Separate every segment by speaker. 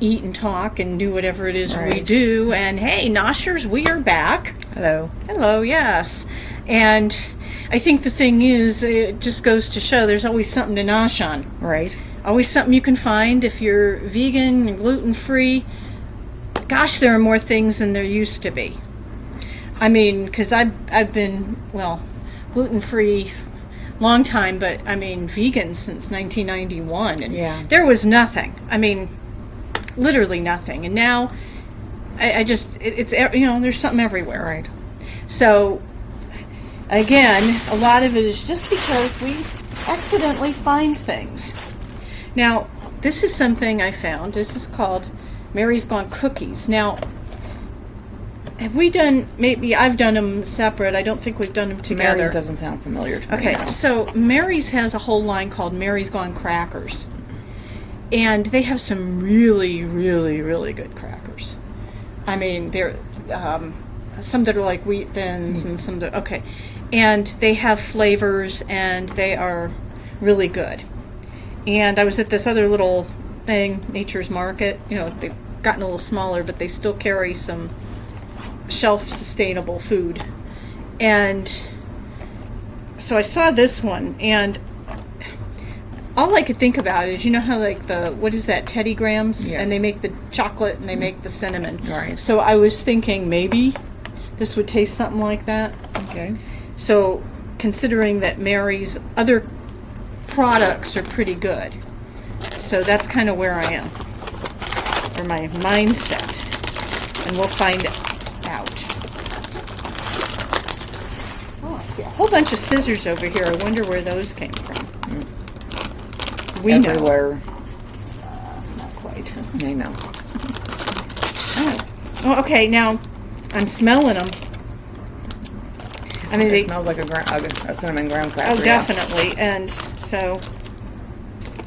Speaker 1: eat and talk and do whatever it is we
Speaker 2: Right.
Speaker 1: do. And hey, Noshers, we are back.
Speaker 2: Hello.
Speaker 1: Hello, yes. And I think the thing is, it just goes to show there's always something to nosh on.
Speaker 2: Right.
Speaker 1: Always something you can find if you're vegan and gluten-free. Gosh, there are more things than there used to be. I mean, because I've been, well, gluten-free long time, but I mean vegan since 1991, and
Speaker 2: Yeah.
Speaker 1: there was nothing. I mean, literally nothing. And now, I just it's there's something everywhere.
Speaker 2: Right.
Speaker 1: So, again, a lot of it is just because we accidentally find things. Now, this is something I found. This is called Mary's Gone Cookies. Now, have we done, maybe I've done them separate. I don't think we've done them together.
Speaker 2: Mary's doesn't sound familiar to me.
Speaker 1: Okay,
Speaker 2: now.
Speaker 1: so Mary's has a whole line called Mary's Gone Crackers. And they have some really, really, really good crackers. I mean, they're some that are like wheat thins and some that, okay. And they have flavors and they are really good. And I was at this other little thing, Nature's Market. You know, they've gotten a little smaller, but they still carry some shelf-sustainable food. And so I saw this one, and all I could think about is, you know how like what is that, Teddy Grahams?
Speaker 2: Yes.
Speaker 1: And they make the chocolate and they make the cinnamon.
Speaker 2: Right.
Speaker 1: So I was thinking maybe this would taste something like that.
Speaker 2: Okay.
Speaker 1: So considering that Mary's other products are pretty good. So that's kind of where I am, or my mindset, and we'll find out. Oh, I see a whole bunch of scissors over here. I wonder where those came from. We
Speaker 2: Everywhere.
Speaker 1: know. Not quite.
Speaker 2: I know.
Speaker 1: Oh, okay. Now I'm smelling them. I mean,
Speaker 2: It smells like a cinnamon graham cracker.
Speaker 1: Oh, definitely. And so,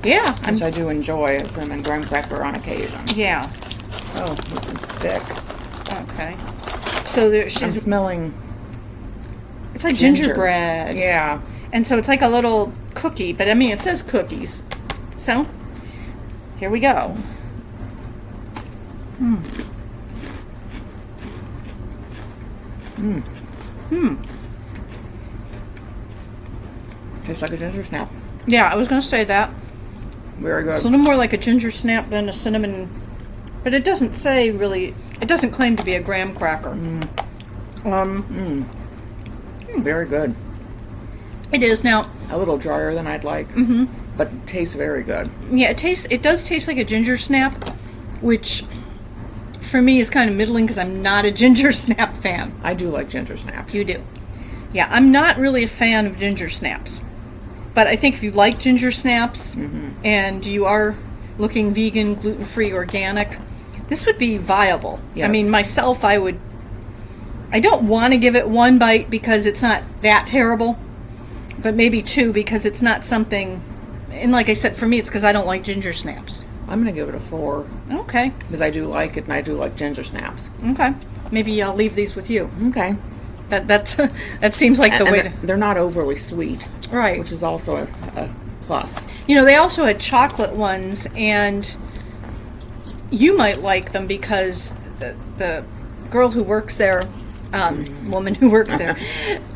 Speaker 1: yeah,
Speaker 2: Which I do enjoy, a cinnamon graham cracker on occasion.
Speaker 1: yeah.
Speaker 2: Oh, this one's thick.
Speaker 1: Okay. So
Speaker 2: I'm
Speaker 1: she's.
Speaker 2: smelling.
Speaker 1: It's like
Speaker 2: ginger.
Speaker 1: gingerbread.
Speaker 2: Yeah.
Speaker 1: And so it's like a little cookie, but I mean, it says cookies. So, here we go.
Speaker 2: Tastes like a ginger snap.
Speaker 1: Yeah, I was going to say that.
Speaker 2: Very good.
Speaker 1: It's a little more like a ginger snap than a cinnamon, but it doesn't say really, it doesn't claim to be a graham cracker.
Speaker 2: Very good.
Speaker 1: It is now.
Speaker 2: A little drier than I'd like, but it tastes very good.
Speaker 1: Yeah, it does taste like a ginger snap, which for me is kind of middling because I'm not a ginger snap fan.
Speaker 2: I do like ginger snaps.
Speaker 1: You do. Yeah, I'm not really a fan of ginger snaps. But I think if you like ginger snaps and you are looking vegan, gluten-free, organic, this would be viable.
Speaker 2: Yes.
Speaker 1: I mean, myself, I don't want to give it one bite because it's not that terrible, but maybe two because it's not something, and like I said, for me, it's because I don't like ginger snaps.
Speaker 2: I'm going to give it a 4
Speaker 1: Okay.
Speaker 2: because I do like it and I do like ginger snaps.
Speaker 1: Okay. Maybe I'll leave these with you.
Speaker 2: Okay.
Speaker 1: That seems like the way to...
Speaker 2: They're not overly sweet,
Speaker 1: Right.
Speaker 2: which is also a plus.
Speaker 1: You know, they also had chocolate ones, and you might like them because the girl who works there, woman who works there,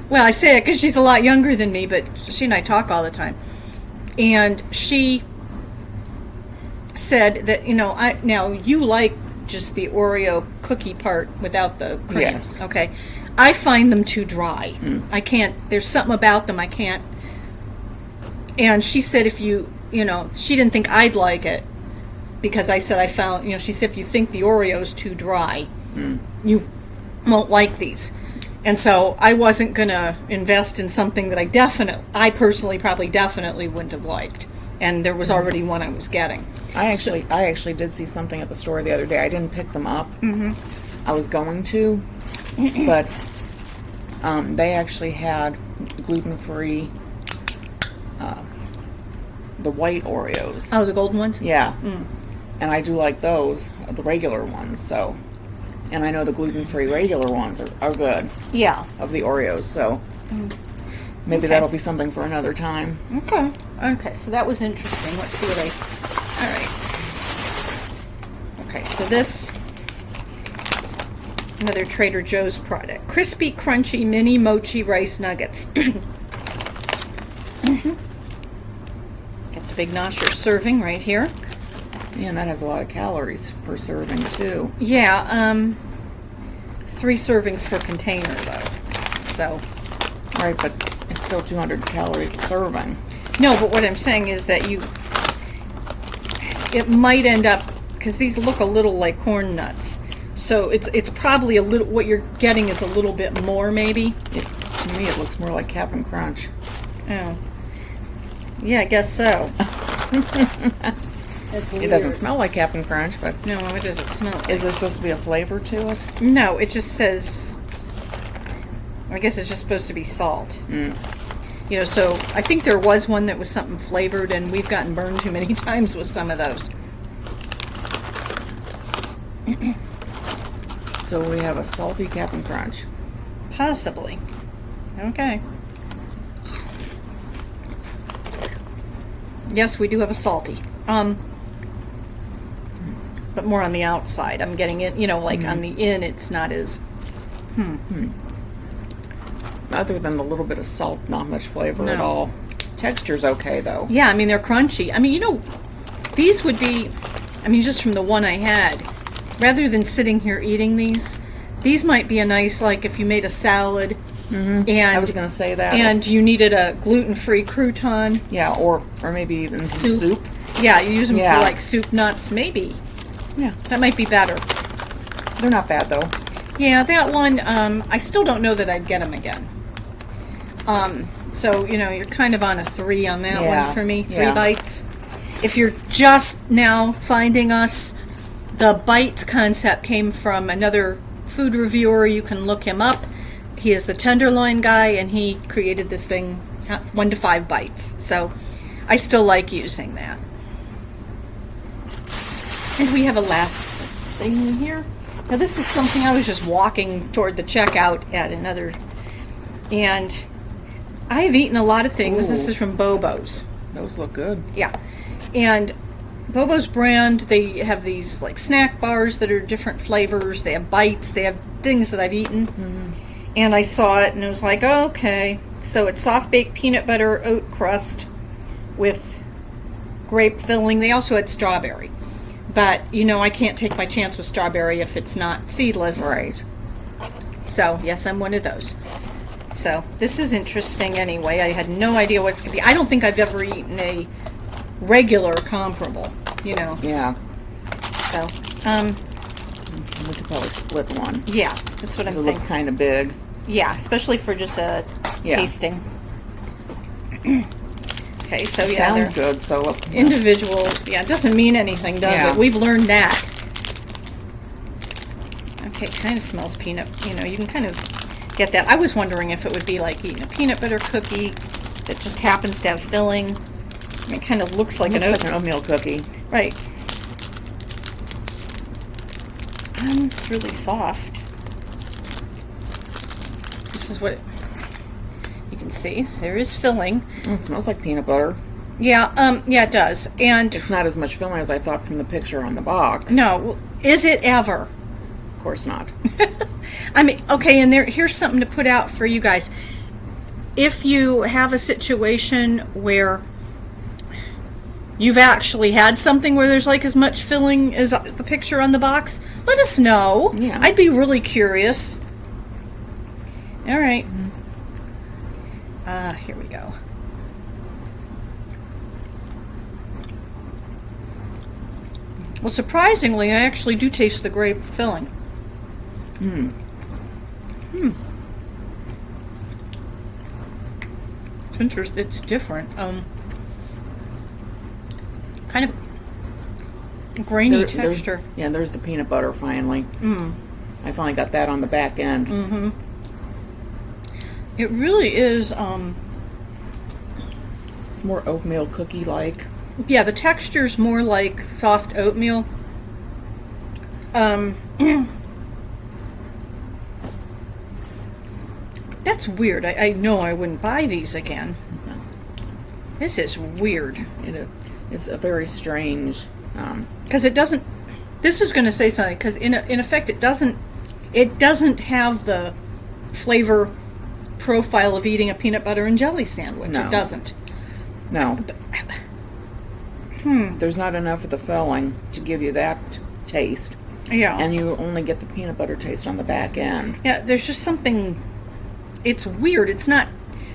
Speaker 1: well, I say it because she's a lot younger than me, but she and I talk all the time. And she said that, now you like just the Oreo cookie part without the cream.
Speaker 2: Yes.
Speaker 1: Okay. I find them too dry. I can't, there's something about them I can't. And she said if she didn't think I'd like it because I said she said if you think the Oreo's too dry, you won't like these. And so I wasn't going to invest in something that I personally probably definitely wouldn't have liked. And there was already one I was getting.
Speaker 2: I actually did see something at the store the other day. I didn't pick them up. I was going to, but they actually had gluten-free, the white Oreos.
Speaker 1: Oh, the golden ones?
Speaker 2: Yeah. And I do like those, the regular ones, so. And I know the gluten-free regular ones are good.
Speaker 1: Yeah.
Speaker 2: Of the Oreos, so maybe that'll be something for another time.
Speaker 1: Okay. Okay, so that was interesting. Let's see what all right. Okay, so this, another Trader Joe's product. Crispy, crunchy mini mochi rice nuggets. Got the big Nosher serving right here.
Speaker 2: Yeah, and that has a lot of calories per serving too.
Speaker 1: Yeah, 3 servings per container though. So.
Speaker 2: Right, but it's still 200 calories a serving.
Speaker 1: No, but what I'm saying is that it might end up, because these look a little like corn nuts. So it's probably a little, what you're getting is a little bit more maybe.
Speaker 2: To me it looks more like Cap'n Crunch.
Speaker 1: Oh. Yeah, I guess so.
Speaker 2: It doesn't smell like Cap'n Crunch, but...
Speaker 1: No, it doesn't smell like.
Speaker 2: Is there supposed to be a flavor to it?
Speaker 1: No, it just says, I guess it's just supposed to be salt. You know, so I think there was one that was something flavored, and we've gotten burned too many times with some of those.
Speaker 2: So we have a salty Cap'n Crunch.
Speaker 1: Possibly. Okay. Yes, we do have a salty. But more on the outside. I'm getting it, you know, like on the in, it's not as...
Speaker 2: Other than the little bit of salt, not much flavor at
Speaker 1: No.
Speaker 2: all. Texture's okay, though.
Speaker 1: Yeah, I mean, they're crunchy. I mean, you know, these would be, I mean, just from the one I had, rather than sitting here eating these might be a nice, like, if you made a salad, and
Speaker 2: I was going to say that.
Speaker 1: and you needed a gluten-free crouton.
Speaker 2: Yeah, or maybe even some soup.
Speaker 1: Yeah, you use them
Speaker 2: Yeah.
Speaker 1: for, like, soup nuts, maybe.
Speaker 2: Yeah,
Speaker 1: That might be better.
Speaker 2: they're not bad, though.
Speaker 1: Yeah, that one, I still don't know that I'd get them again. So, you know, you're kind of on a 3 on that
Speaker 2: Yeah,
Speaker 1: one for me. 3
Speaker 2: yeah.
Speaker 1: bites. If you're just now finding us, the bites concept came from another food reviewer. You can look him up. He is the tenderloin guy, and he created this thing, 1 to 5 bites. So I still like using that. And we have a last thing in here. Now this is something I was just walking toward the checkout at another, and I've eaten a lot of things. This
Speaker 2: Ooh.
Speaker 1: is from Bobo's.
Speaker 2: Those look good.
Speaker 1: Yeah. And Bobo's brand, they have these like snack bars that are different flavors. They have bites. They have things that I've eaten. And I saw it and it was like, oh, okay. So it's soft baked peanut butter oat crust with grape filling. They also had strawberry. But, you know, I can't take my chance with strawberry if it's not seedless.
Speaker 2: Right.
Speaker 1: So, yes, I'm one of those. So, this is interesting anyway. I had no idea what it's going to be. I don't think I've ever eaten a regular comparable, you know.
Speaker 2: Yeah.
Speaker 1: So,
Speaker 2: We could probably split one.
Speaker 1: yeah, that's what I'm
Speaker 2: Because it looks
Speaker 1: thinking.
Speaker 2: kind of big.
Speaker 1: Yeah, especially for just a
Speaker 2: Yeah.
Speaker 1: tasting. Okay, so yeah,
Speaker 2: Sounds
Speaker 1: they're
Speaker 2: good, so...
Speaker 1: individual. Yeah, it doesn't mean anything, does
Speaker 2: Yeah.
Speaker 1: it? We've learned that. Okay, it kind of smells peanut. You know, you can kind of get that. I was wondering if it would be like eating a peanut butter cookie that just happens to have filling. It kind of looks like
Speaker 2: Looks
Speaker 1: an
Speaker 2: like an oatmeal cookie.
Speaker 1: Right. It's really soft. This is what you can see. There is filling.
Speaker 2: Oh, it smells like peanut butter.
Speaker 1: Yeah, yeah, it does. And
Speaker 2: It's not as much filling as I thought from the picture on the box.
Speaker 1: no, is it ever?
Speaker 2: Of course not.
Speaker 1: I mean, okay, and here's something to put out for you guys. If you have a situation where you've actually had something where there's like as much filling as the picture on the box, let us know.
Speaker 2: Yeah.
Speaker 1: I'd be really curious. All right. Here we go. Well, surprisingly, I actually do taste the grape filling. It's interesting. It's different. Kind of grainy texture.
Speaker 2: Yeah, there's the peanut butter finally. I finally got that on the back end.
Speaker 1: It really is.
Speaker 2: It's more oatmeal cookie-like.
Speaker 1: Yeah, the texture's more like soft oatmeal. That's weird. I know I wouldn't buy these again. This is weird.
Speaker 2: It's a very strange...
Speaker 1: Because it doesn't... this was going to say something because in effect it doesn't have the flavor profile of eating a peanut butter and jelly sandwich.
Speaker 2: No.
Speaker 1: It doesn't.
Speaker 2: No. There's not enough of the filling to give you that taste.
Speaker 1: Yeah.
Speaker 2: And you only get the peanut butter taste on the back end.
Speaker 1: Yeah, there's just something. It's weird. It's not.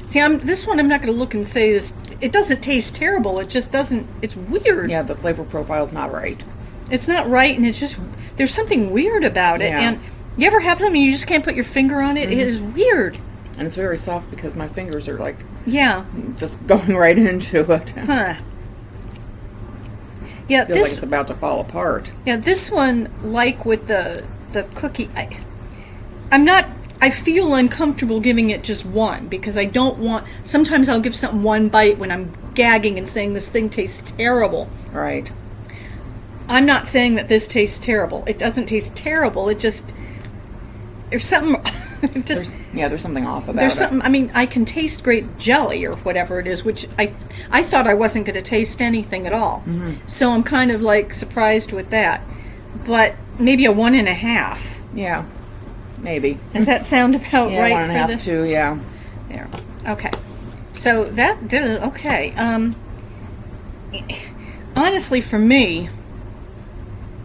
Speaker 1: See, this one I'm not going to look and say this. It doesn't taste terrible. It just doesn't. It's weird.
Speaker 2: Yeah, the flavor profile's not right.
Speaker 1: It's not right, and it's just there's something weird about it.
Speaker 2: Yeah.
Speaker 1: And you ever have something you just can't put your finger on it? It is weird.
Speaker 2: And it's very soft because my fingers are like
Speaker 1: Yeah.
Speaker 2: just going right into it.
Speaker 1: Huh. Yeah.
Speaker 2: Feels like it's about to fall apart.
Speaker 1: Yeah, this one, like with the cookie, I'm not. I feel uncomfortable giving it just one because I don't want. Sometimes I'll give something one bite when I'm gagging and saying this thing tastes terrible.
Speaker 2: Right.
Speaker 1: I'm not saying that this tastes terrible. It doesn't taste terrible. It just there's something.
Speaker 2: There's something off about
Speaker 1: There's
Speaker 2: it.
Speaker 1: something. I mean, I can taste grape jelly or whatever it is, which I thought I wasn't going to taste anything at all. So I'm kind of like surprised with that. But maybe a 1.5.
Speaker 2: Yeah. Maybe.
Speaker 1: Does that sound about
Speaker 2: Yeah,
Speaker 1: right?
Speaker 2: 1.5, 2, yeah.
Speaker 1: There. Okay. So that did okay. Honestly, for me,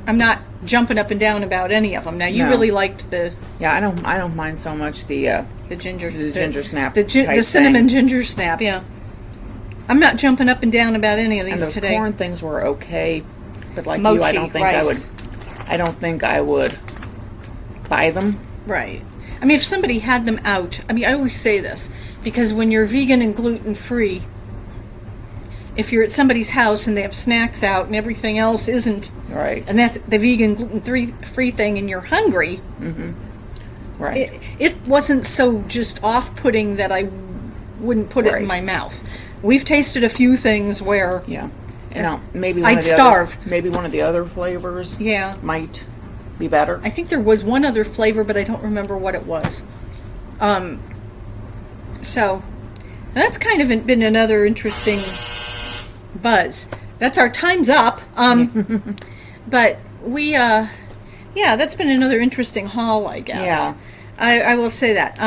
Speaker 1: I'm not jumping up and down about any of them. Now, you
Speaker 2: No.
Speaker 1: really liked the
Speaker 2: Yeah, I don't mind so much the
Speaker 1: ginger
Speaker 2: ginger snap
Speaker 1: the
Speaker 2: type
Speaker 1: cinnamon
Speaker 2: thing.
Speaker 1: ginger snap. Yeah. I'm not jumping up and down about any of
Speaker 2: And
Speaker 1: these
Speaker 2: those
Speaker 1: today.
Speaker 2: corn things were okay, but like
Speaker 1: Mochi,
Speaker 2: you, I don't think
Speaker 1: rice.
Speaker 2: I don't think I would buy them.
Speaker 1: Right. I mean, if somebody had them out, I mean, I always say this because when you're vegan and gluten free, if you're at somebody's house and they have snacks out and everything else isn't,
Speaker 2: Right.
Speaker 1: and that's the vegan gluten free thing, and you're hungry,
Speaker 2: Right.
Speaker 1: it wasn't so just off putting that I wouldn't put it in
Speaker 2: Right.
Speaker 1: my mouth. We've tasted a few things where,
Speaker 2: Yeah. You know, maybe
Speaker 1: I'd starve.
Speaker 2: Maybe one of the other flavors
Speaker 1: yeah,
Speaker 2: might be better.
Speaker 1: I think there was one other flavor, but I don't remember what it was. So that's kind of been another interesting buzz. That's our time's up. But we, yeah, that's been another interesting haul, I guess.
Speaker 2: Yeah.
Speaker 1: I will say that.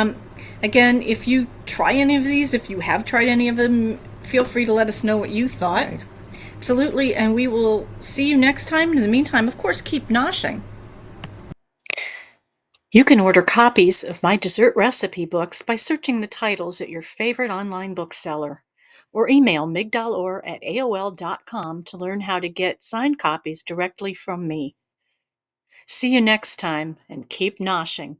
Speaker 1: Again, if you try any of these, if you have tried any of them, feel free to let us know what you thought.
Speaker 2: Right.
Speaker 1: Absolutely, and we will see you next time. In the meantime, of course, keep noshing. You can order copies of my dessert recipe books by searching the titles at your favorite online bookseller, or email migdalor@aol.com to learn how to get signed copies directly from me. See you next time, and keep noshing.